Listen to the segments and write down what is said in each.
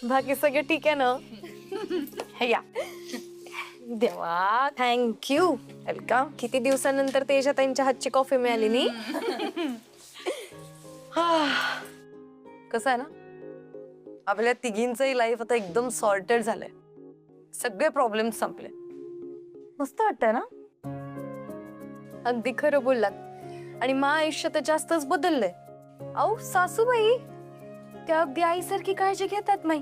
बाकी सगळं ठीक आहे ना? या देवा, थँक्यू. वेलकम. किती दिवसानंतर तेजा त्यांच्या हातची कॉफी मिळाली नी. कसं आहे ना, आपल्या तिघींचंही लाईफ आता एकदम सॉर्टेड झालंय. सगळे प्रॉब्लेम संपले. मस्त वाटतंय ना? अगदी खरं बोललात. आणि मा आयुष्य तर जास्तच बदललंय. अहो सासूबाई त्या अगदी आईसारखी काळजी घेतात माई.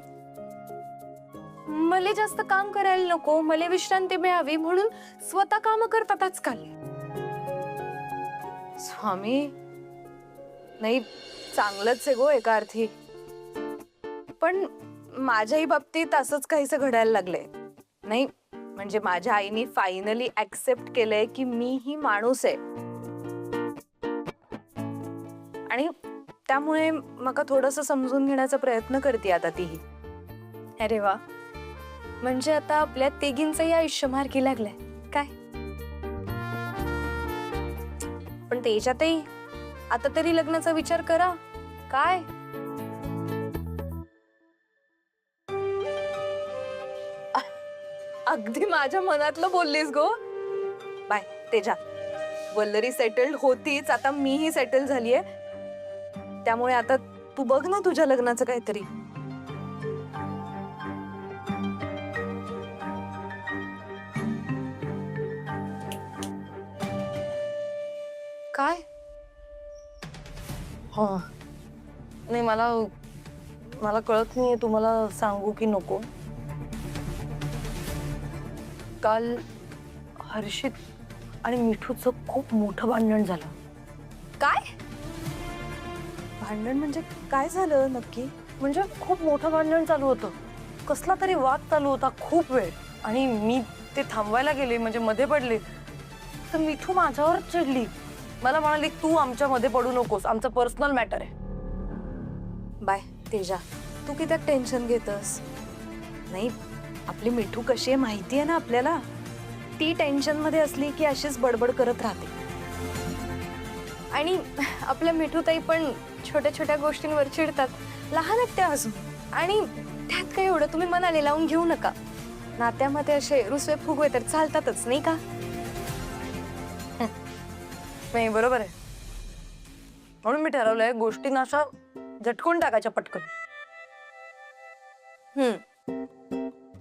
मला जास्त काम करायला नको, मला विश्रांती मिळावी म्हणून स्वतः काम करतात आजकाल. स्वामी, नाही चांगलंच आहे गो एका अर्थी. पण माझ्याही बाबतीत असंच काहीसं घडायला लागलंय. नाही म्हणजे माझ्या आईने फायनली ऍक्सेप्ट केलंय की मी ही माणूस आहे. आणि त्यामुळे मका थोडंसं समजून घेण्याचा प्रयत्न करते आता तीही. अरे वा, म्हणजे आता आपल्या तिघींचंही आयुष्य मार्गी लागलंय काय. पण त्याच्यातही आता तरी लग्नाचा विचार करा काय. अगदी माझ्या मनातलं बोललीस गो. बाय तेजा, वल्लरी सेटल्ड होतीच, आता मीही सेटल झालीये. त्यामुळे आता तू बघ ना तुझ्या लग्नाचं काहीतरी. काय? हो नाही, मला कळत नाहीये तुम्हाला सांगू की नको. काल हर्षित आणि मिठूचं खूप मोठं भांडण झालं. काय भांडण म्हणजे काय झालं नक्की? म्हणजे खूप मोठं भांडण चालू होतं. कसला तरी वाद चालू होता खूप वेळ. आणि मी ते थांबवायला गेले, म्हणजे मध्ये पडले, तर मिठू माझ्यावर चिडली. मला म्हणाली तू आमच्या मध्ये पडू नकोस, आमचं पर्सनल मॅटर आहे. बाय तेजा, तू किती टेन्शन घेतस? नाही, आपली मिठू कशी आहे माहिती आहे ना आपल्याला. ती टेन्शन मध्ये असली की अशीच बडबड करत राहते. आणि आपल्या मिठूताई पण छोट्या छोट्या गोष्टींवर चिडतात. लहान आहेत त्या अजून. आणि त्यात काय एवढं तुम्ही मनाने लावून घेऊ नका. नात्यामध्ये असे रुसवे फुगवे तर चालतातच नाही का. नाही बरोबर आहे. म्हणून मी ठरवलंय गोष्टींना अशा झटकून टाकायच्या पटकन.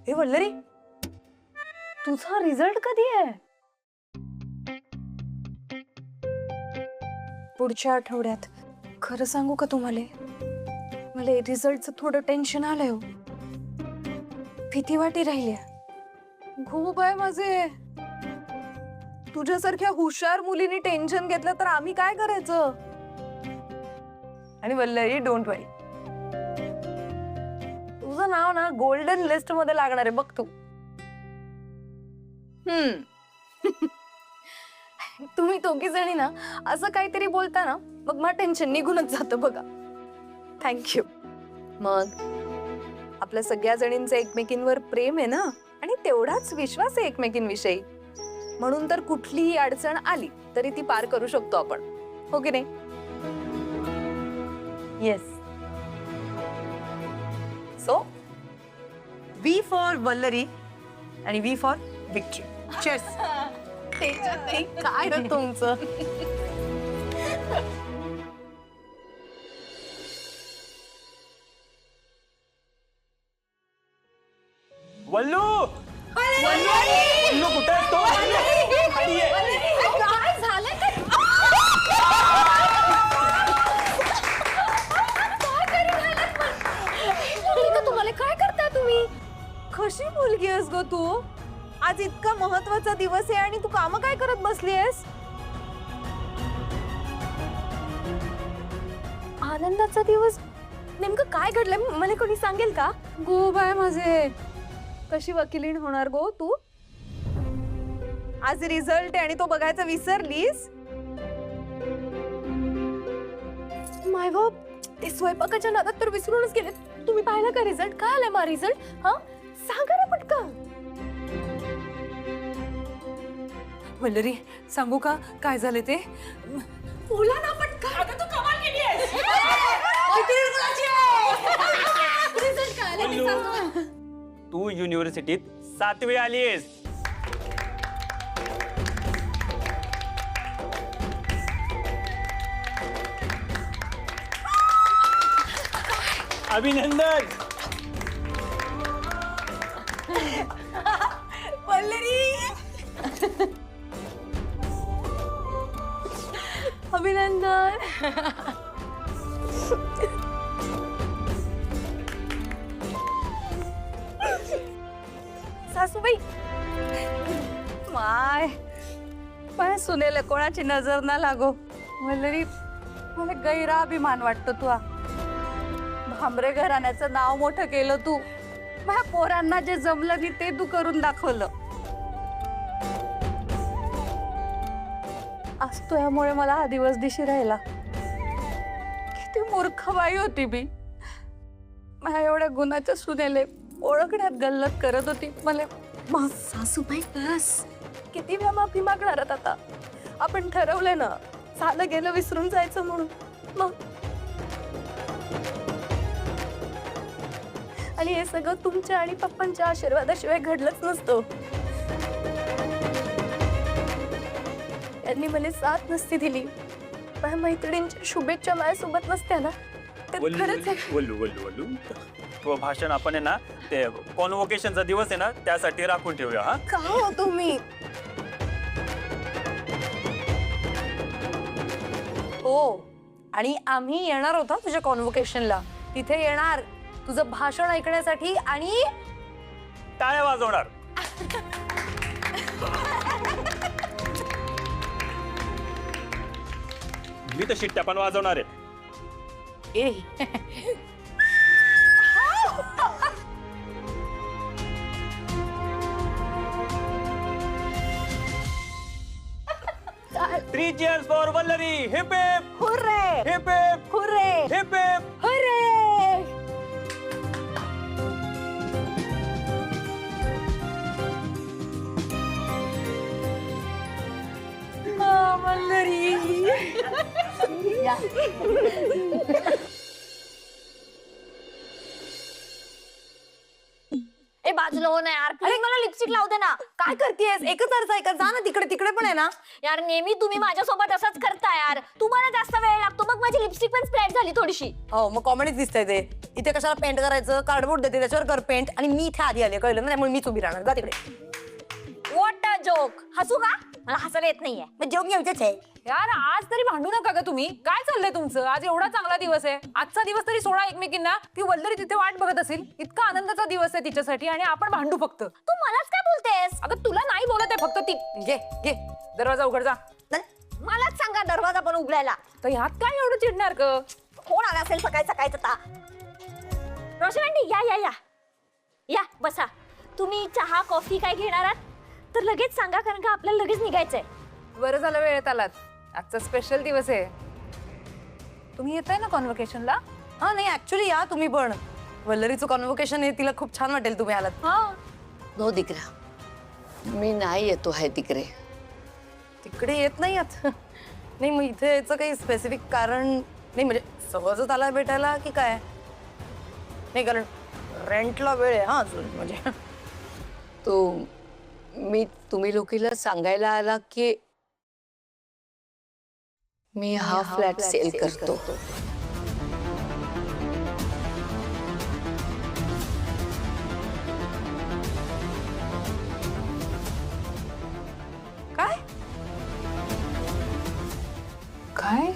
हे वल्लरी, तुझा रिझल्ट कधी आहे? पुढच्या आठवड्यात. खरं सांगू का तुम्हाला, मला रिझल्टचं थोडं टेन्शन आलंय. भीती वाटी राहिली. खूप आहे माझे. तुझ्यासारख्या हुशार मुलीने टेन्शन घेतलं तर आम्ही काय करायचं? आणि वल्लरी डोंट वरी, तुझं नाव ना गोल्डन लिस्ट मध्ये लागणार आहे बघ तू. तुम्ही दोघी जणी ना असं काहीतरी बोलता ना, मग मग टेन्शन निघूनच जातं बघा. थँक्यू. मग आपल्या सगळ्या जणींचं एकमेकींवर प्रेम आहे ना, आणि तेवढाच विश्वास आहे एकमेकींविषयी. म्हणून तर कुठलीही अडचण आली तरी ती पार करू शकतो आपण, हो की नाही? Yes. So v for Vallari आणि वी फॉर विक्ट्री. चीयर्स. काय रे तुमचं? वल्लू, वल्लू कुठे आहेस तू? खाली ये. काय झालंय? तुम्हाला काय करता तुम्ही? कशी मुलगी आहेस ग तू? आज इतका महत्वाचा दिवस आहे आणि तू काम काय करत बसली आहेस? आनंदाचा दिवस? नेमकं काय घडलंय मला कोणी सांगेल का? गो बाय माझे, कशी वकिलीण होणार गो तू? आज रिझल्ट आहे आणि तो बघायचा विसरलीस? माय गॉड, ते स्वयंपाकाच्या नादात तर विसरूनच गेले. तुम्ही पाहिला का रिझल्ट? काय आलाय मा रिझल्ट? हा सांगा ना पटकन. वल्लरी, सांगू का काय झाले ते? बोला ना पटकन. अगं तू कमाल केली आहेस. वल्लू, तू युनिव्हर्सिटीत 7वी आलीस. अभिनंदन. अभिनंदन. सासूबाई, माय सुनेले कोणाची नजर ना लागो. वल्लरी, मला गैरा अभिमान वाटतो. तू भांबरे घराण्याचं नाव मोठं केलं तू. माझ्या पोरांना जे जमलं नाही ते तू करून दाखवलं. आज तुझ्यामुळे मला हा दिवस दिशी राहिला. किती मूर्ख बाई होती मी. माझ्या एवढ्या गुणाच्या सुनेले ओळखण्यात गल्लत करत होती. मला सासूबाई बस, किती वेळा माफी मागणार आता. आपण ठरवलंय ना, झालं गेलं विसरून जायचं म्हणून. मग आणि हे सगळं तुमच्या आणि पप्पांच्या आशीर्वादाशिवाय घडलंच नसतं. त्यांनी मला साथ नसती दिली, माझ्या मैत्रिणींच्या शुभेच्छा माझ्यासोबत नसत्या ना, ते खरंच आहे. वल्लू, तो भाषण आपण आहे ना, ते कॉन्व्होकेशनचा दिवस आहे ना, त्यासाठी राखून ठेवूया. हा, का हो तुम्ही? हो, आणि आम्ही येणार होतो तुझ्या कॉन्व्होकेशनला. तिथे येणार तुझं भाषण ऐकण्यासाठी आणि टाळ्या वाजवणार. मी तर शिट्ट्या पण वाजवणार आहे. Three cheers for Vallari. Hip hip. Hurray, Hip hip. Hurray, Hip hip. Hurray. Vallari. या. ए बाजूला हो ना यार, प्लीज मला लिपस्टिक लावू दे ना. काय करतेस? एकच अर्थ आहे का? जा ना तिकडे, तिकडे पण आहे ना. यार नेहमी तुम्ही माझ्यासोबत असंच करता यार. तुम्हाला जास्त वेळ लागतो, मग माझी लिपस्टिक पण स्प्रेड झाली थोडीशी. हो, मग कॉमेडीच दिसतंय ते. इथे कशाला पेंट करायचं? कार्डबोर्ड देते, त्याच्यावर कर पेंट. आणि मी इथे आधी आले, कळलं ना? त्यामुळे मीच उभी राहणार. जा तिकडे. What a joke. हसू का? मला हसायला येत नाहीये. मग जेवण घ्यायचंच आहे. यार आज तरी भांडू नका ग तुम्ही. काय चाललंय तुमचं? आज एवढा चांगला दिवस आहे. आजचा दिवस तरी सोडा एकमेकींना. ती वल्लरी तिथे वाट बघत असेल. इतका आनंदाचा दिवस आहे तिच्यासाठी आणि आपण भांडू फक्त. तू मलाच काय बोलतेस? अगं तुला नाही बोलत आहे, फक्त ती. घे घे दरवाजा उघड जा. मलाच सांगा दरवाजा पण उघडायला. तर ह्यात काय एवढं चिडणार ग? कोण आला असेल सकाळी सकाळीच आता? रोशन आंटी, या या या या बसा. तुम्ही चहा कॉफी काय घेणार आहात तर लगेच सांगा, कारण का आपल्याला लगेच निघायचंय. बरं झालं वेळेत आलात. आजचा स्पेशल दिवस आहे. तुम्ही येताय ना कॉन्व्होकेशनला? हा, नाही ऍक्च्युली या तुम्ही पण. वल्लरीचं कॉन्व्होकेशन आहे, तिला खूप छान वाटेल तुम्ही आलात. हा, नो दिकरा, मी नाही येतो आहे तिकडे. तिकडे येत नाही आत. नाही, मग इथे यायचं काही स्पेसिफिक कारण नाही, म्हणजे सहजच आला भेटायला की काय? नाही, कारण रेंटला वेळ आहे हा अजून. म्हणजे तो मी तुम्ही लोकीला सांगायला आला की मी हा फ्लॅट सेल करतो. काय काय?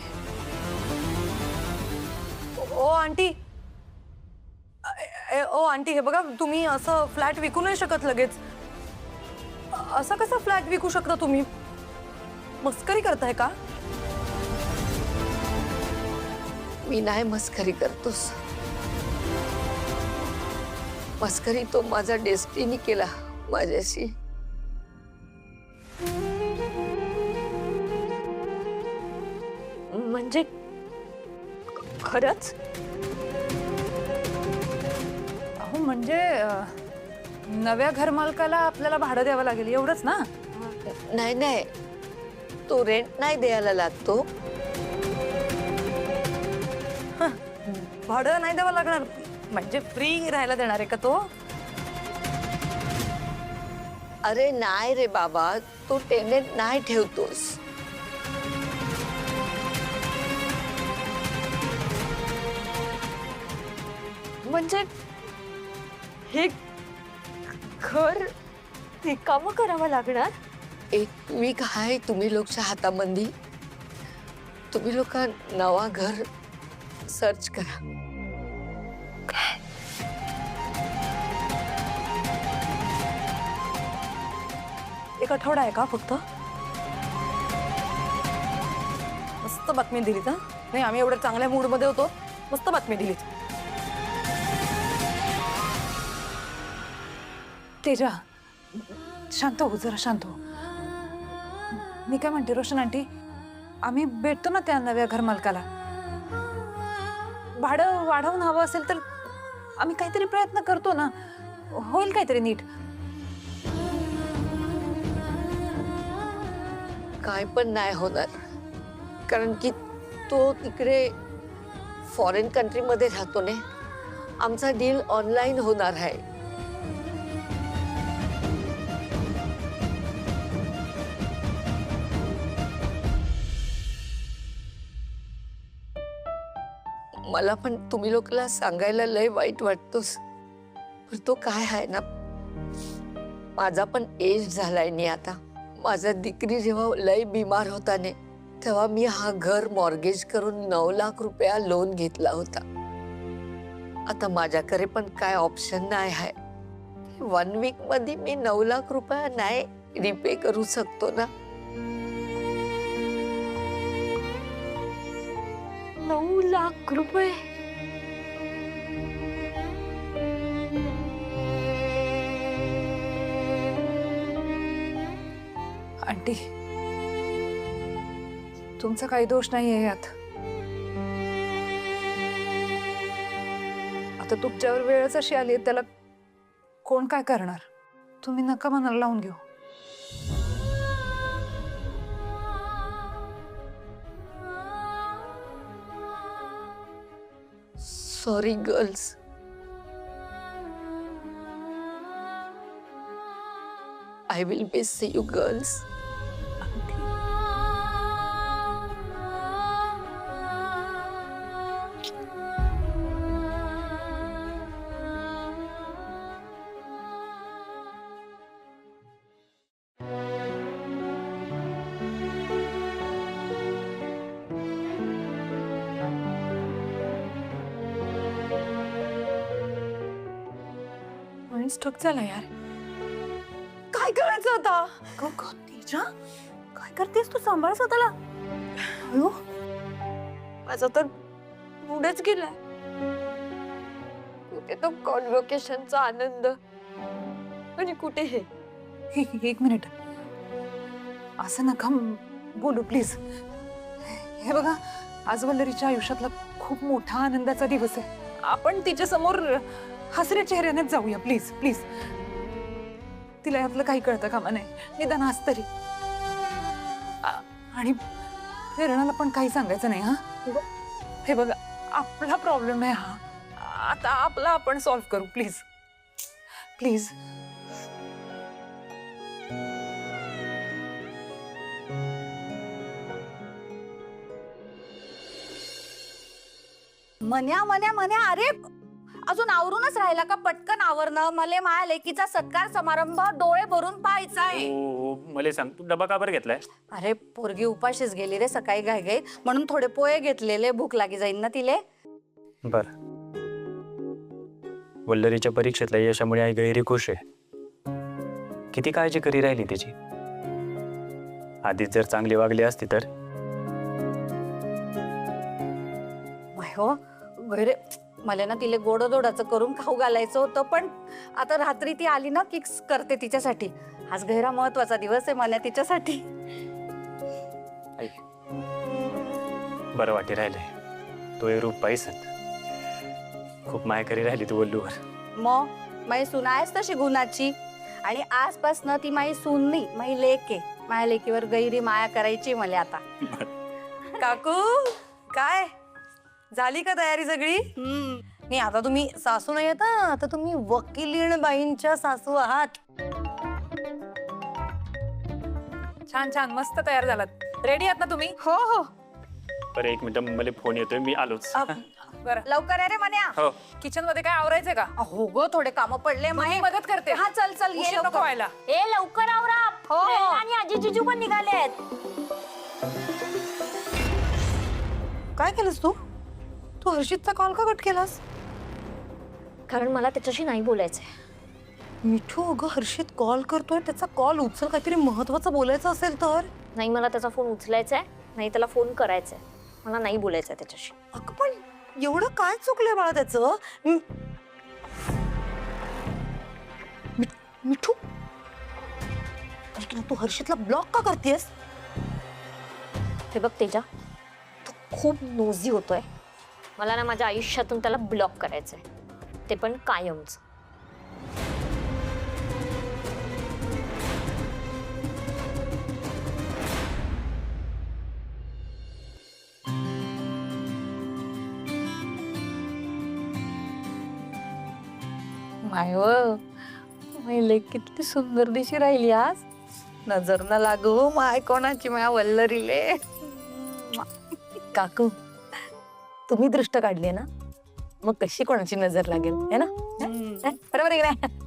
ओ आंटी, ओ आंटी, हे बघा, तुम्ही असं फ्लॅट विकू नाही शकत लगेच. असं कसं फ्लॅट विकू शकता तुम्ही? मस्करी करताय का? मी नाही मस्करी करतोस. मस्करी तो माझा डेस्टिनी केला माझ्याशी. म्हणजे खरंच? अहो म्हणजे नव्या घरमालकाला आपल्याला भाडं द्यावं लागेल एवढंच ना? नाही नाही, तो रेंट नाही द्यायला लागतो. भाडं नाही द्यावं लागणार. म्हणजे फ्री राहायला देणार आहे का तो? अरे नाही रे बाबा, तू टेनेंट नाही ठेवतोस. म्हणजे हे घर रिकामं करावं लागणार? 1 वीक आहे तुम्ही लोकच्या हातामध्ये. तुम्ही लोक नवा घर सर्च करा. एक आठवडा आहे का फक्त? मस्त बातमी दिलीत हा. नाही आम्ही एवढ्या चांगल्या मूड मध्ये होतो, मस्त बातमी दिलीत. तेजा, शांत हो, जरा शांत हो. मी काय म्हणते रोशन आंटी, आम्ही भेटतो ना त्या नव्या घर मालकाला. भाडं वाढवून हवं असेल तर आम्ही काहीतरी प्रयत्न करतो ना, होईल काहीतरी नीट. काय पण नाही होणार, कारण की तो तिकडे फॉरेन कंट्रीमध्ये राहतो ने. आमचा डील ऑनलाईन होणार आहे. मला पण तुम्ही लोकांना सांगायला लय वाईट वाटतोस, पण तो काय आहे ना, माझा पण एज झालाय नी आता. माझा दिकरी जेव्हा लय बिमार होता ने, तेव्हा मी हा घर मॉर्गेज करून 9 लाख रुपया लोन घेतला होता. आता माझ्याकडे पण काय ऑप्शन नाही आहे. 1 वीक मध्ये मी 9 लाख रुपया नाही रिपे करू शकतो ना. 9 लाख रुपये? आंटी, तुमचा काही दोष नाहीये यात. आता तुमच्यावर वेळच अशी आली, त्याला कोण काय करणार? तुम्ही नका मनाला लावून घेऊ. Sorry girls. I will miss you girls. आणि स्टक झाला यार. काय करायचं आता? तेजा, काय करतेस तू? सांभाळ स्वतःला. अयो, माझा तर मूडच गेलाय. कुठे तो कॉन्व्होकेशनचा आनंद आणि कुठे हे? एक मिनिट, असं नका बोलू प्लीज. हे बघा, आज वल्लरीच्या आयुष्यातला खूप मोठा आनंदाचा दिवस आहे. आपण तिच्या समोर हसऱ्या चेहऱ्यानेच जाऊया प्लीज प्लीज. तिला यातलं काही कळतं कामा नाही, निदान आज तरी. आणि प्रेरणाला पण काही सांगायचं नाही हा. हे बघा, आपला प्रॉब्लेम आहे हा. आता आपला आपण सॉल्व्ह करू प्लीज प्लीज. मन्या मन्या मन्या, अरे अजून आवरूनच राहिला का? पटकन आवरणं. मले माया लेकीचा सत्कार समारंभ डोळे भरून पाहायचा आहे. हो, मला सांग, तू डबा का बरं घेतलाय? अरे पोरगी उपाशीच गेली रे सकाळी घाई म्हणून थोडे पोहे घेतलेले, भूक लागी जाईल ना तिले. बर. वल्लरीच्या परीक्षेतल्या यशामुळे आई गैरी खुश आहे. किती काळजी करी राहिली त्याची. आधीच जर चांगली वागली असती तर. हो रे, मला ना तिले गोडधोडाचं करून खाऊ घालायचं होतं, पण आता रात्री ती आली ना की करते तिच्यासाठी. आज गैरा महत्वाचा दिवस आहे मला तिच्यासाठी. बरं वाटी राहिले. तो एक रूप पाहिसत. खूप माया करी राहिली तू वल्लूवर. मग माई सून आहेस तशी गुणाची, आणि आजपासनं ती माई सून नाही, माई लेक आहे. माझ्या लेकीवर गैरी माया करायची मला आता. काकू, काय झाली का तयारी सगळी? नाही आता तुम्ही सासू नाही आता आता तुम्ही वकिलीण बाईंच्या सासू आहात. छान छान मस्त तयार झालात. रेडी आहात ना तुम्ही? हो हो बरं एक मिनिट मला फोन येतोय मी आलोच. बरं लवकर आहे रे मन्या. हो किचन मध्ये काय आवरायचंय का? हो ग थोडे काम पडले मी माहे. मदत करते. हा चल चल ये उशीर नको लवकर. व्हायला. ए लवकर आवरा. हो, हो. रेणू आणि आजी जिजू पण निघालेत. काय केलंस तू तू हर्षितचा कॉल का कट केलास? कारण मला त्याच्याशी नाही बोलायचंय. मिठू अगं हर्षित कॉल करतोय त्याचा कॉल उचल काहीतरी महत्वाचं बोलायचं असेल तर. नाही मला त्याचा फोन उचलायचा आहे, नाही त्याला फोन करायचा आहे. मला नाही बोलायचंय त्याच्याशी. अगं पण एवढं काय चुकलंय बाळा त्याचं? मिठू ऐक ना तू हर्षितला ब्लॉक का करतेस? हे बघ तेजा, तू खूप नोझी होतोय. मला ना माझ्या आयुष्यातून त्याला ब्लॉक करायचंय, ते पण कायमच. माय माय किती सुंदर दिशी राहिली आज. नजर ना लागू माय कोणाची माया वल्लरीले. काकू तुम्ही दृष्ट काढली ना मग कशी कोणाची नजर लागेल है ना? बरोबर आहे की नाही?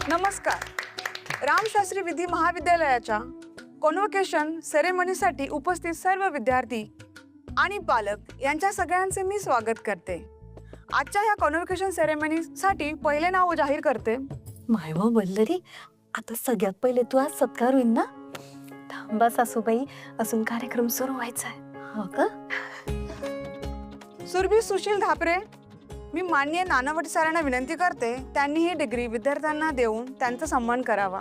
नमस्कार. रामशास्त्री विधी महाविद्यालयाच्या कॉन्व्होकेशन सेरेमनीसाठी उपस्थित सर्व विद्यार्थी आणि पालक यांच्या सगळ्यांचे मी स्वागत करते. आजच्या ह्या कॉन्व्होकेशन सेरेमनीसाठी पहिले नाव जाहीर करते. माय वल्लरी आता सगळ्यात पहिले तू आज सत्कार होईल ना? थांबा सासूबाई अजून कार्यक्रम सुरू व्हायचा आहे. हो का? सुरभी सुशील धापरे. मी माननीय नानावटी सरांना विनंती करते त्यांनी ही डिग्री विद्यार्थ्यांना देऊन त्यांचा सन्मान करावा.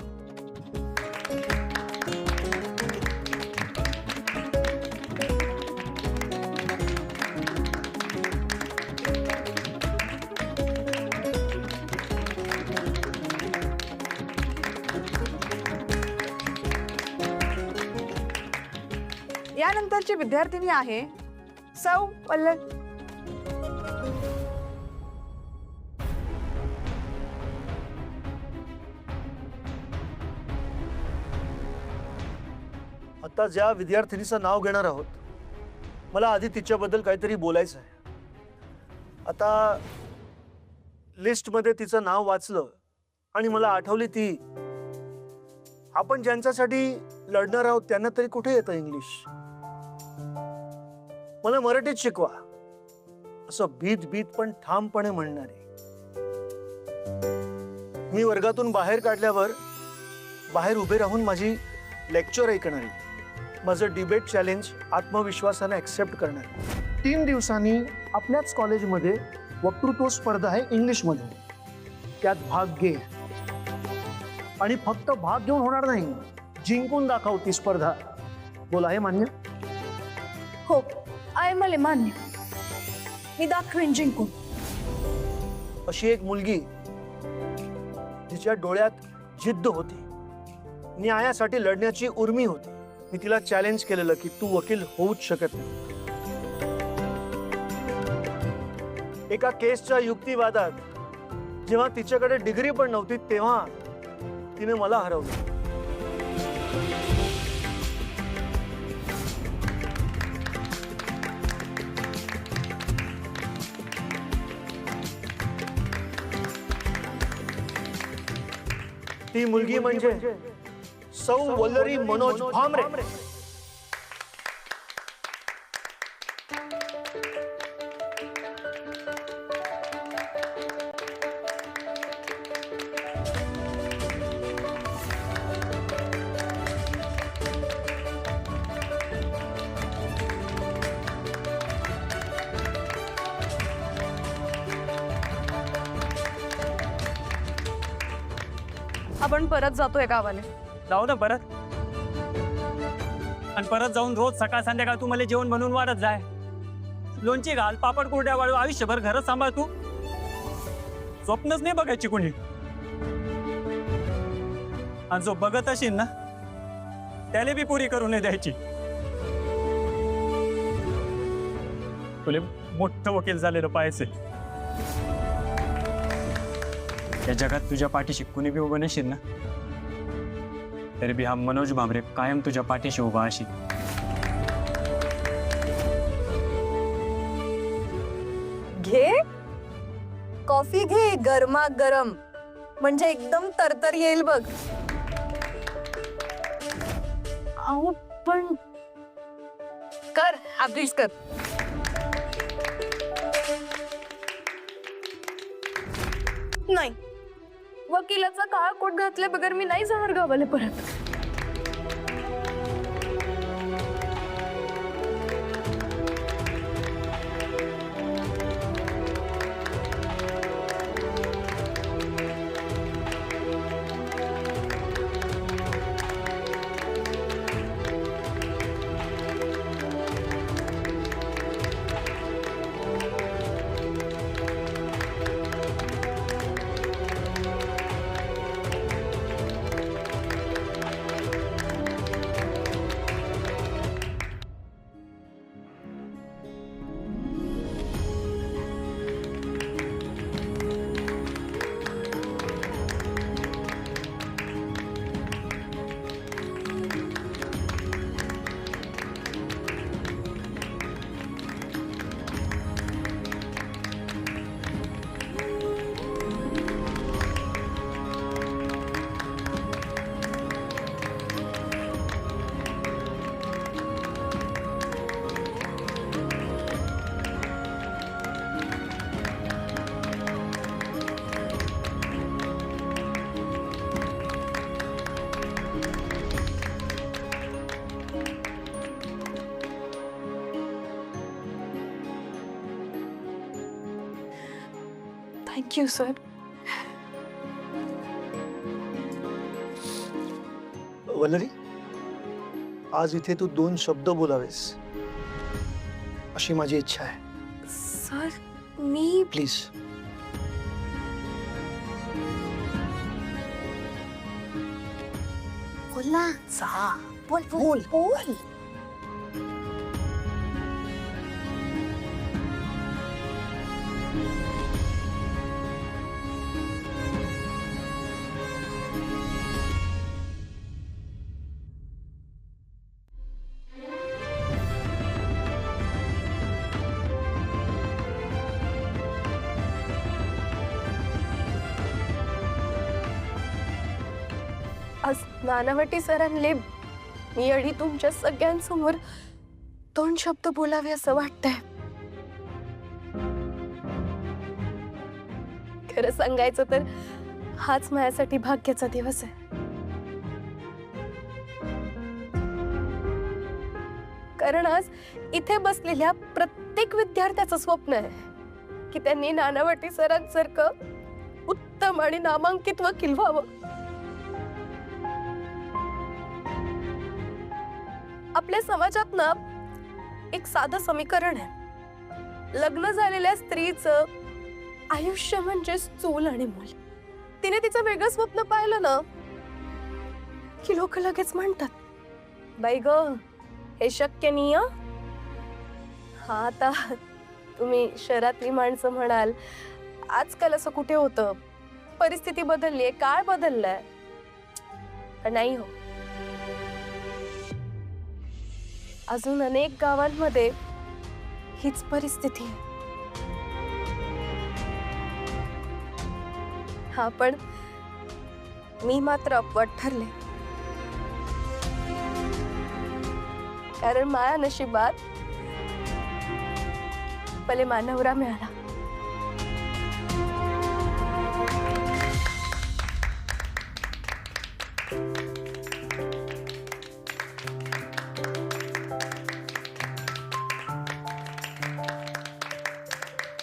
यानंतरची विद्यार्थिनी आहे सौ पल्लवी. आता ज्या विद्यार्थिनीचं नाव घेणार आहोत मला आधी तिच्याबद्दल काहीतरी बोलायचं आहे. आता लिस्टमध्ये तिचं नाव वाचलं आणि मला आठवली ती. आपण ज्यांच्यासाठी लढणार आहोत त्यांना तरी कुठे येतं इंग्लिश? मला मराठीत शिकवा असं भीत भीत पण ठामपणे म्हणणारी. मी वर्गातून बाहेर काढल्यावर बाहेर उभे राहून माझी लेक्चर ऐकणारी, माझं डिबेट चॅलेंज आत्मविश्वासाने ऍक्सेप्ट करणारी. 3 दिवसांनी आपल्याच कॉलेजमध्ये वक्तृत्व स्पर्धा आहे इंग्लिशमध्ये, त्यात भाग घे. आणि फक्त भाग घेऊन होणार नाही, जिंकून दाखव ती स्पर्धा. बोला, हे मान्य? हो आहे मला मान्य. मी दाखवेन जिंकून. अशी एक मुलगी जिच्या डोळ्यात जिद्द होती, न्यायासाठी लढण्याची उर्मी होती. मी तिला चॅलेंज केलेलं की तू वकील होऊच शकत नाही. एका केसच्या युक्तिवादात जेव्हा तिच्याकडे डिग्री पण नव्हती तेव्हा तिने मला हरवलं. ती मुलगी म्हणजे सौ वल्लरी मनोज भामरे. आपण परत जातोय गावाला. जाऊ ना परत. आणि परत जाऊन रोज सकाळ संध्याकाळ तू मला जेवण बनवून वाढत जाय. लोणची घाल, पापड कुरड्या वाढू, आयुष्यभर घरच सांभाळ तू. स्वप्नच नाही बघायची कोणी. आणि जो बघत असेल ना त्याला बी पुरी करू नाही द्यायची. तुले मोठं वकील झालेलं पाहायचंय. या जगात तुझ्या पाठीशी कुणी बी उभं नसेल ना तरी बी हा मनोज भांबरे कायम तुझ्या पाठीशी उभा अशी. घे कॉफी घे गरमा गरम, म्हणजे एकदम तरतर येईल बघ. अहो पण कर अभ्यास कर. नाही, वकिलाचा काळा कोट घातल्या बगर मी नाही जाणार गावाला परत. Thank you sir. वल्लरी, आज इथे तू 2 शब्द बोलावेस अशी माझी इच्छा आहे. Sir me please. बोल ना. बोल बोल बोल. आज नानावटी सरांले मी आणि तुमच्या सगळ्यांसमोर 2 शब्द बोलावे असं वाटतंय. खरं सांगायचं तर हाच माझ्यासाठी भाग्याचा दिवस आहे. कारण आज इथे बसलेल्या प्रत्येक विद्यार्थ्याचं स्वप्न आहे की त्यांनी नानावटी सरांसारखं उत्तम आणि नामांकित वकील व्हावं. आपल्या समाजात ना एक साधं समीकरण आहे. लग्न झालेल्या स्त्रीचं आयुष्य म्हणजे चूल आणि मूल. तिने तिचं वेगळं स्वप्न पाहिलं ना की लोक लगेच म्हणतात, बाई ग हे शक्य नाही. हा आता तुम्ही शहरातली माणसं म्हणाल, आजकाल असं कुठे होतं, परिस्थिती बदलली आहे, काळ बदललाय. पण नाही हो, अजून अनेक गावांमध्ये हीच परिस्थिती आहे. हा पण मी मात्र अपवाद ठरले. कारण माझ्या नशिबात भले मानवरा मिळाला.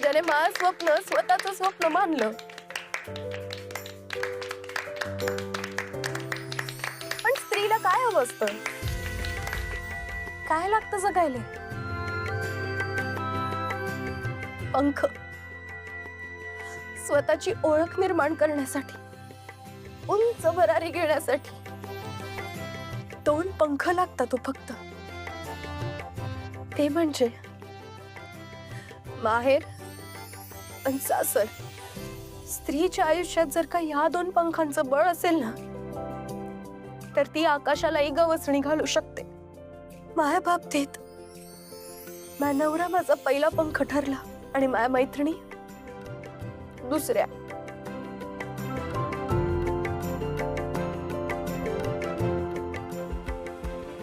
ज्याने माझं स्वप्न स्वतःचं स्वप्न मानलं. पण स्त्रीला काय हवं असतं? काय लागतं जगायला? पंख. स्वतःची ओळख निर्माण करण्यासाठी, उंच भरारी घेण्यासाठी 2 पंख लागतात तो फक्त. ते म्हणजे माहेर आणि सासर. स्त्रीच्या आयुष्यात जर का ह्या 2 पंखांचं बळ असेल ना, तर ती आकाशालाही गवसणी घालू शकते. माझ्या बाबतीत माझा नवरा माझा पहिला पंख ठरला आणि माझ्या मैत्रिणी दुसऱ्या.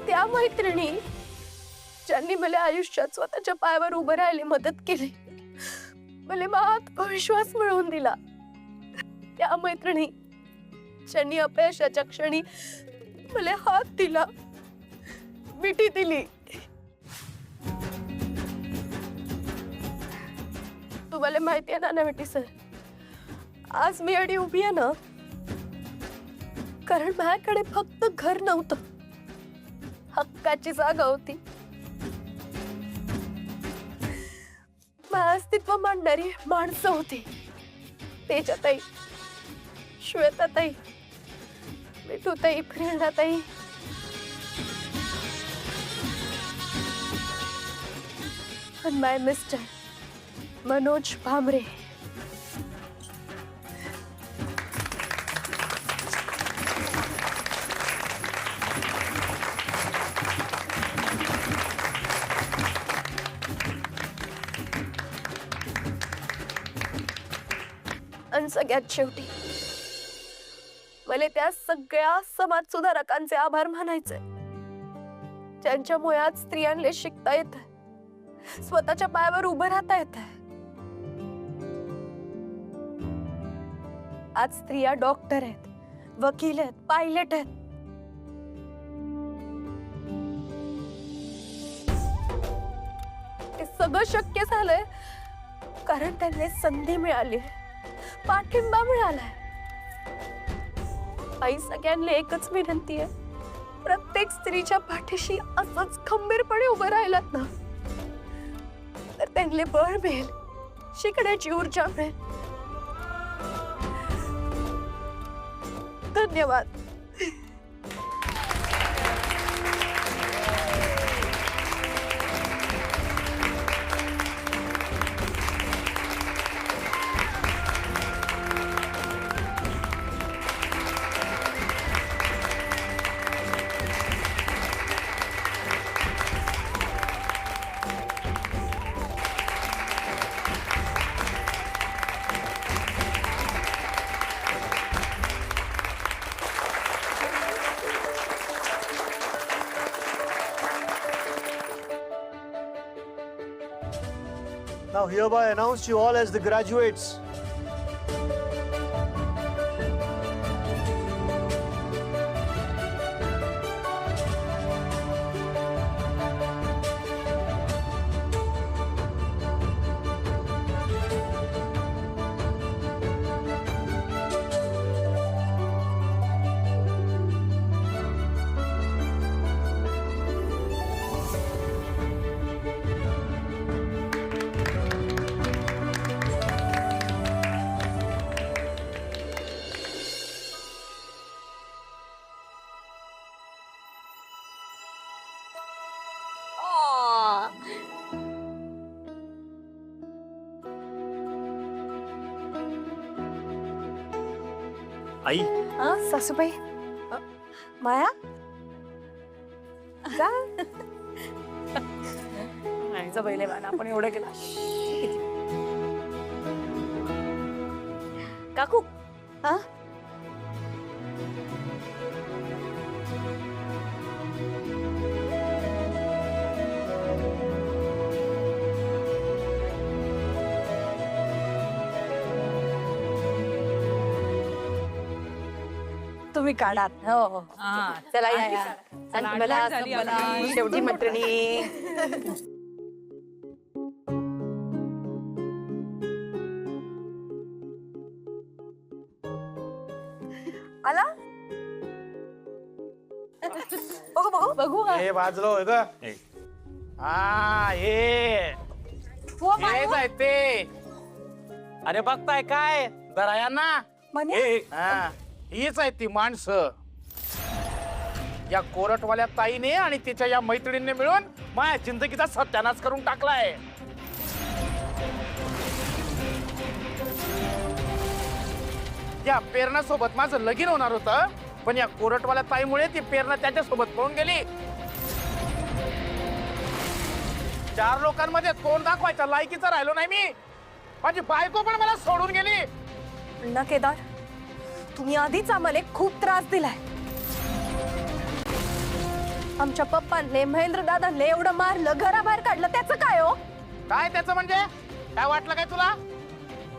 त्या मैत्रिणी ज्यांनी मला आयुष्यात स्वतःच्या पायावर उभं राहायला मदत केली, मला आत्मविश्वास मिळवून दिला. त्या मैत्रिणी ज्यांनी अपयशाच्या क्षणी मला हात दिला, मिठी दिली. तुम्हाला माहिती आहे ना नानवटी सर, आज मी अडी उभी आहे ना, कारण माझ्याकडे फक्त घर नव्हतं, हक्काची जागा होती. माझं अस्तित्व मांडणारी माणसं होती. तेजाताई, श्वेताताई, मिठूताई, प्रेरणाताई, and my Mr. Manoj Bhamre. आणि सगळ्यात शेवटी मला त्या सगळ्या समाज सुधारकांचे आभार मानायचे, ज्यांच्यामुळे आज स्त्रियांना शिकता येत, स्वतःच्या पायावर उभं राहता येत. आज स्त्रिया डॉक्टर आहेत, वकील आहेत, पायलट आहेत. हे सगळं शक्य झालंय कारण त्यांना संधी मिळाली, पाठिंबा मिळालाय. आई, सगळ्यांना एकच विनंती आहे, प्रत्येक स्त्रीच्या पाठीशी असंच खंबीरपणे उभं राहिलात ना, तर त्यांना बळ मिळेल, शिकण्याची ऊर्जा मिळेल. धन्यवाद. Now hereby announce you all as the graduates. आई, सासूबाई, माया जा. आईचा पहिले मान आपण एवढं केलं. काकू. हा, तुम्ही काढा. हो हो, चला या या. चला, आणि मला आठवण झाली मला आपली. शेवटी मैत्रिणी. आला. बघू बघू बघू. हे वाजलो होय का? ए, हा हे हो हेच आहे ते. अरे बघताय काय जरा या ना. हा, हीच आहे ती माणसं. या कोरटवाल्या ताईने आणि तिच्या या मैत्रिणीने मिळून माझ्या जिंदगीचा सत्यानाश करून टाकलाय. या पेरणासोबत माझं लगीन होणार होतं, पण या कोरटवाल्या ताईमुळे ती पेरणा त्याच्यासोबत पळून गेली. 4 लोकांमध्ये तोंड दाखवायच्या लायकीचा राहिलो नाही मी. माझी बायको पण मला सोडून गेली. अण्णा केदार, तुम्ही आधीच आम्हाला खूप त्रास दिलाय. आमच्या पप्पांनी महेंद्र दादांनी एवढं मारलं, घराबाहेर काढलं, त्याचं काय हो? काय त्याचं म्हणजे? काय वाटलं काय तुला?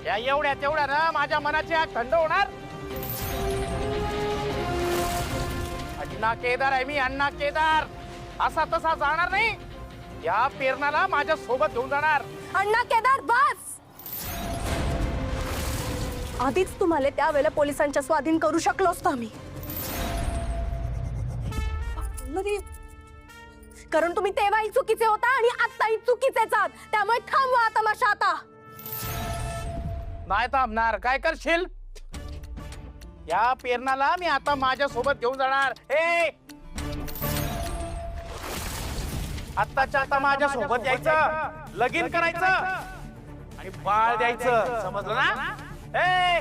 या एवढ्या तेवढ्या ना माझ्या मनाची आग थंड होणार. अण्णा केदार आहे मी, अण्णा केदार. असा तसा जाणार नाही. या पेरणाला माझ्या सोबत घेऊन जाणार. अण्णा केदार बस. आधीच तुम्हाला त्यावेळेला पोलिसांच्या स्वाधीन करू शकलो असतो आम्ही. कारण तुम्ही तेव्हाही चुकीचे होता आणि आताही चुकीचेच आहात. त्यामुळे थांबवा तमाशा आता. नाही थांबणार. काय करशील? या पेरणाला मी आता माझ्या सोबत घेऊन जाणार. हे आत्ताच्या आता माझ्या सोबत यायचं, लगीन करायचं आणि बाळ द्यायचं. समजलं ना? ए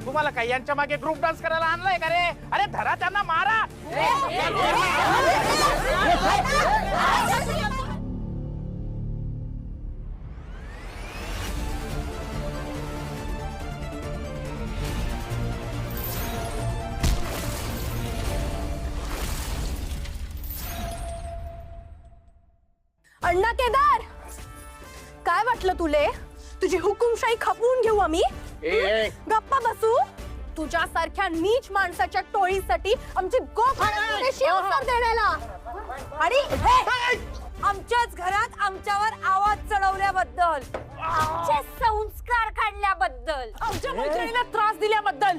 तुम्हाला काय यांच्या मागे ग्रुप डान्स करायला आणलाय का रे? अरे धरा त्यांना, मारा. अण्णा केदार, काय वाटलं तुले? तुझी हुकुमशाही खपवून घेऊ आम्ही? गप्पा बसू? तुझ्यासारख्या नीच माणसाच्या टोळीसाठी आमची शिवसर देण्याला आणि आमच्याच घरात आमच्यावर आवाज चढवल्याबद्दल, आमचे संस्कार काढल्याबद्दल, आमच्या मैत्रिणीला त्रास दिल्याबद्दल,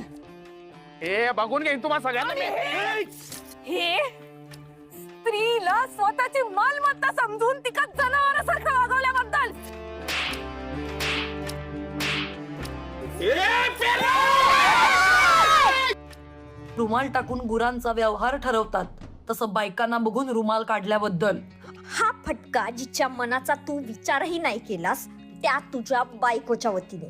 हे बघून घेईन तुम्हा सगळ्यांना मी. हे स्त्रीला स्वतःची मालमत्ता समजून तिका जनावरासारखं वागवल्याबद्दल, रुमाल टाकून गुरांचा व्यवहार ठरवतात तसं बायकांना बघून रुमाल काढल्याबद्दल. हा फटका जिच्या मनाचा तू विचारही नाही केलास त्या तुझ्या बायकोच्या वतीने.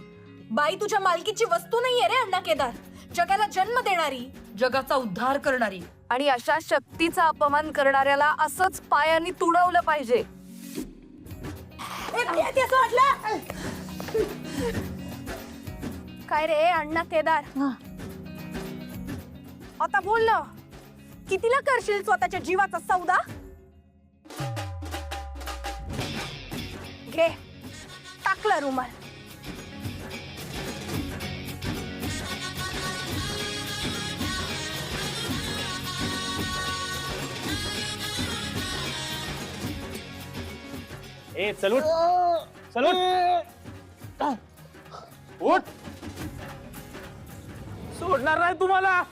बाई तुझ्या मालकीची वस्तू नाहीये रे अण्णा केदार. जगाला जन्म देणारी, जगाचा उद्धार करणारी. आणि अशा शक्तीचा अपमान करणाऱ्याला असंच पायाने तुडवलं पाहिजे. काय रे अण्णा केदार, आता बोल ना, कितीला करशील स्वतःच्या जीवाचा सौदा? घे, टाकला रुमाल. ए चलूट चलूट. उठ. सोडणार नाही तुम्हाला.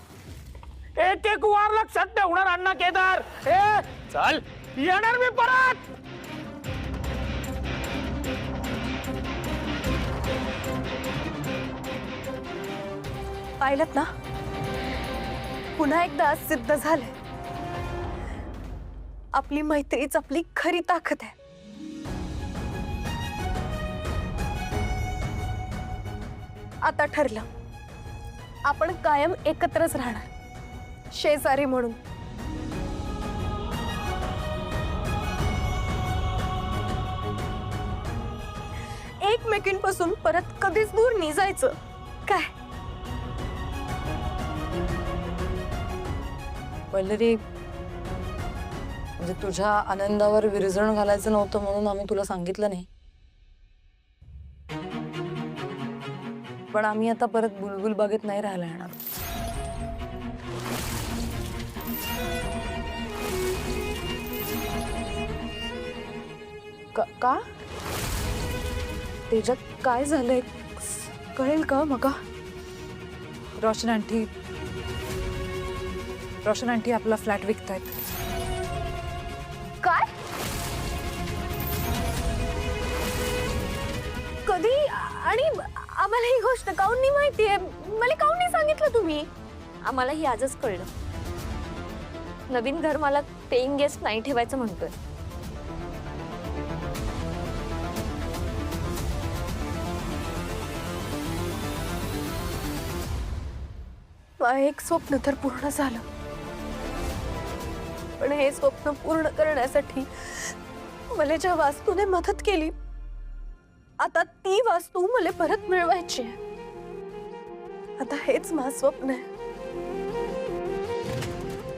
एक एक वार लक्षात ठेवणार अण्णा केदार. ए चल, येणार मी परत. पाहिलं ना, पुन्हा एकदा सिद्ध झालंय आपली मैत्रीच आपली खरी ताकद आहे. आता ठरलं, आपण कायम एकत्रच राहणार, शेजारी म्हणून. एकमेकींपासून परत कधीच दूर नाही जायचं. काय वल्लरी, म्हणजे तुझ्या आनंदावर विरजण घालायचं नव्हतं म्हणून आम्ही तुला सांगितलं नाही. पण आम्ही आता परत बुलबुल बागेत नाही राहायला येणार. का? त्याच्यात काय झालंय कळेल का मग? रोशन आंटी आपला फ्लॅट विकतायत. काय कधी आणि आम्हाला ही गोष्ट काऊन नाही माहितीये? मला काऊन नाही सांगितलं तुम्ही? आम्हाला ही आजच कळलं. नवीन घर मला पेइंग गेस्ट नाही ठेवायचं म्हणतोय. एक स्वप्न तर पूर्ण झालं, पण हे स्वप्न पूर्ण करण्यासाठी मला ज्या वास्तूने मदत केली, आता ती वास्तू मला परत मिळवायची आहे. आता हेच माझं स्वप्न आहे.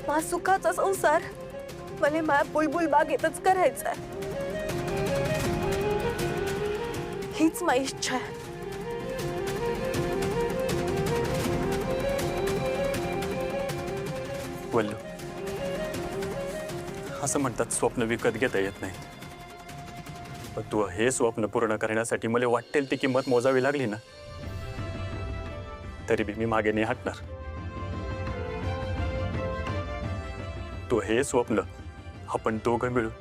माझा सुखाचा संसार मला माझ्या बुलबुल बागेतच करायचा आहे. हीच माझी इच्छा आहे. वल्लू, असं म्हणतात स्वप्न विकत घेता येत नाही, पण तू हे स्वप्न पूर्ण करण्यासाठी मला वाटेल ती किंमत मोजावी लागली ना, तरी बी मी मागे नाही हटणार. तू हे स्वप्न आपण दोघं मिळून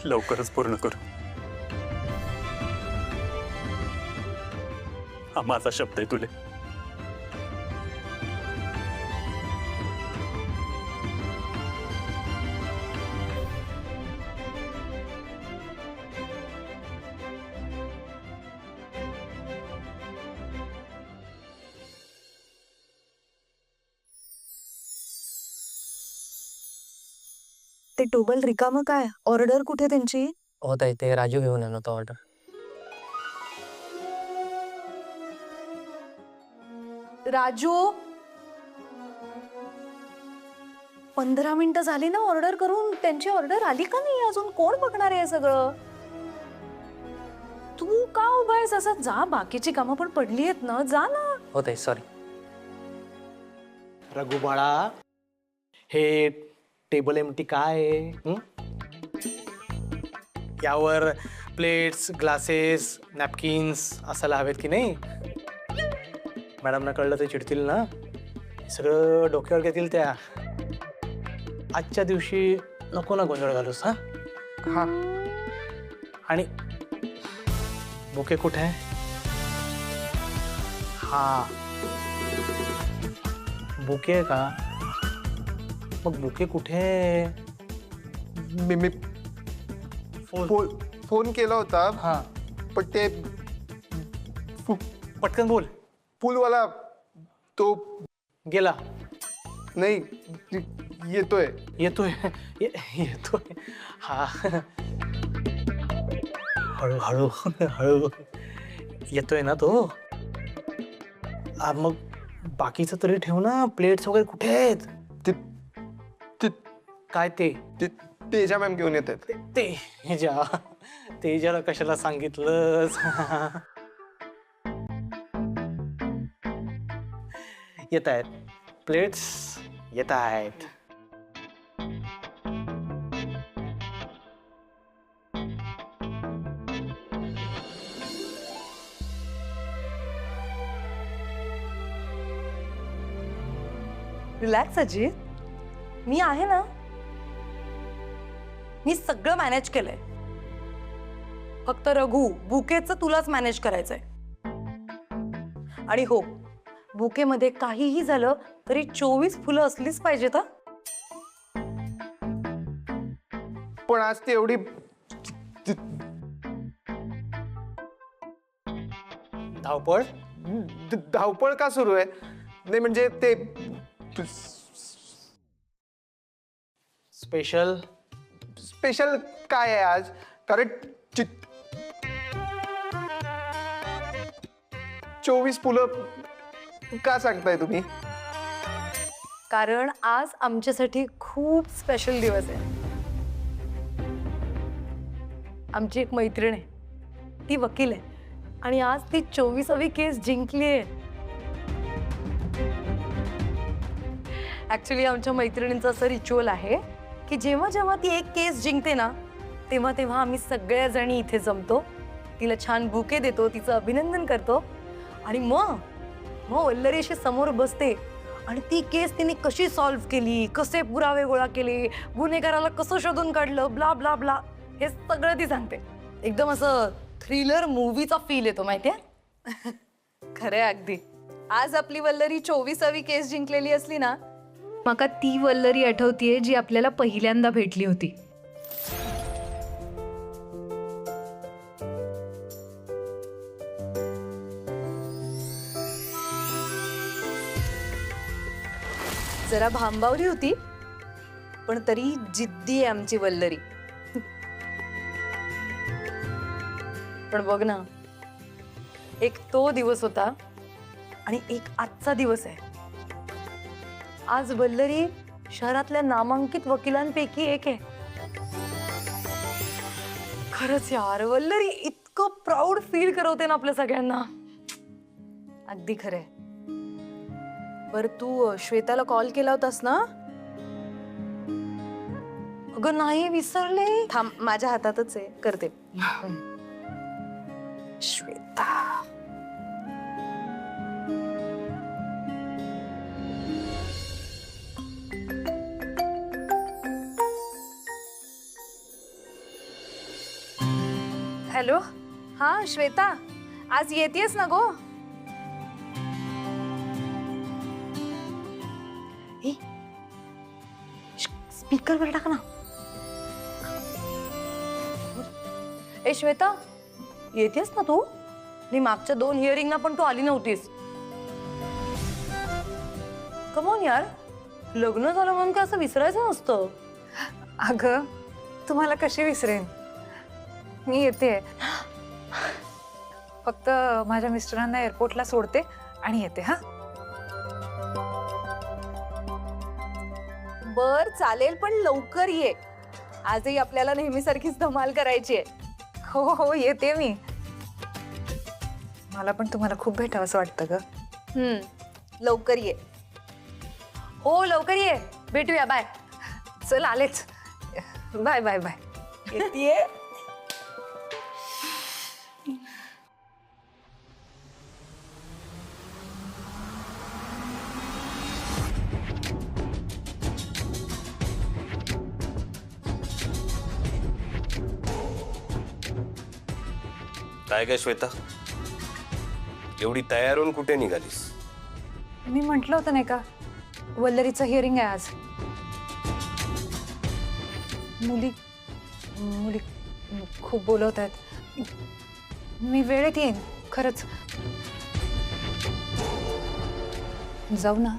लवकरच पूर्ण करू, हा माझा शब्द आहे तुले. ते टेबल रिकामं काय? ऑर्डर कुठे त्यांची? होत आहे ते राजू घेऊन येणार होता ऑर्डर. राजू, 15 मिनिटं झाली ना ऑर्डर करून, त्यांची ऑर्डर आली का नाही अजून? कोण बघणार आहे सगळं? तू का उभा आहेस असं? जा, बाकीची कामं पण पडली आहेत ना, जा ना. होत आहे, सॉरी. रघु बाळा, हे टेबल एमटी काय आहे? यावर प्लेट्स, ग्लासेस, नॅपकिन्स असायला हवेत की नाही? मॅडमना कळलं तर चिडतील ना, सगळं डोक्यावर घेतील त्या. आजच्या दिवशी नको ना गोंधळ घालूस. हा, आणि बुके कुठे आहे? हा, बुके आहे का? मग बुके कुठे? मी फोन केला होता. हा, पण ते पटकन बोल. पूलवाला तो गेला नाही, येतोय. येतोय. येतोय. हा, हळूहळू हळू येतोय ना तो. मग बाकीचं तरी ठेव ना. प्लेट्स वगैरे कुठे आहेत? काय ते? तेजा मॅम घेऊन येत आहेत. तेजाला कशाला सांगितलंस? येत आहेत प्लेट्स, येत आहेत. रिलॅक्स अजित, मी आहे ना. मी सगळं मॅनेज केलंय. फक्त रघु, बुकेचं तुलाच मॅनेज करायचंय. आणि हो, बुकेमध्ये काहीही झालं तरी 24 फुलं असलीच पाहिजेत. पण आज ती एवढी धावपळ धावपळ का सुरू आहे? नाही म्हणजे ते स्पेशल स्पेशल काय आहे आज? कारण 24 फुलं का सांगताय तुम्ही? कारण आज आमच्यासाठी खूप स्पेशल दिवस आहे. आमची एक मैत्रीण आहे, ती वकील आहे आणि आज ती 24वी केस जिंकली आहे. ऍक्च्युली आमच्या मैत्रिणींचं असं रिच्युअल आहे की जेव्हा जेव्हा ती एक केस जिंकते ना, तेव्हा तेव्हा आम्ही सगळ्या जणी इथे जमतो, तिला छान बुके देतो, तिचं अभिनंदन करतो आणि मग वल्लरी अशी समोर बसते आणि ती केस तिने कशी सॉल्व्ह केली, कसे पुरावे गोळा केले, गुन्हेगाराला कसं शोधून काढलं, ब्ला ब्ला ब्ला, हे सगळं ती सांगते. एकदम असं थ्रिलर मूवीचा फील येतो माहितीये. खरे अगदी. आज आपली वल्लरी 24वी केस जिंकलेली असली ना, माका ती वल्लरी आठवतीये जी आपल्याला पहिल्यांदा भेटली होती. जरा भांबावली होती, पण तरी जिद्दी आहे आमची वल्लरी. पण बघ ना, एक तो दिवस होता आणि एक आजचा दिवस आहे. आज वल्लरी शहरातल्या नामांकित वकिलांपैकी एक आहे. खरंच यार, वल्लरी इतकं प्राऊड फील करवते ना आपल्या सगळ्यांना. अगदी खरंय. बर, तू श्वेताला कॉल केला होतास ना? अगं नाही, विसरले. थांब, माझ्या हातातच आहे, करते. श्वेता. हॅलो. हा श्वेता, आज येतेस ना गो? स्पीकर वर टाक ना. ए श्वेता, येतेस ना तू? आणि मागच्या 2 हिअरिंगला पण तू आली नव्हतीस. कमॉन यार, लग्न झालं म्हणून काय असं विसरायचं नसतं. अगं तुम्हाला कशी विसरेन, मी येते. फक्त माझ्या मिस्टरांना एअरपोर्टला सोडते आणि येते. हा बर चालेल, पण लवकर ये. आजही आपल्याला नेहमीसारखीच धमाल करायची आहे. हो हो, येते मी. मला पण तुम्हाला खूप भेटावंसं वाटतं ग. लवकर ये. हो लवकर ये, भेटूया. बाय. चल आलेच. Bye bye bye. येते. काय काय श्वेता, एवढी तयार होऊन कुठे निघालीस? मी म्हंटल होतं नाही का, वल्लरीचं हिअरिंग आहे आज. मुली मुली खूप बोलवत आहेत. मी वेळेत येईन खरंच. जाऊ ना?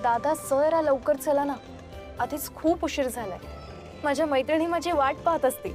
दादा सर, लवकर चला ना, आधीच खूप उशीर झालाय. माझ्या मैत्रिणी माझी वाट पाहत असतील.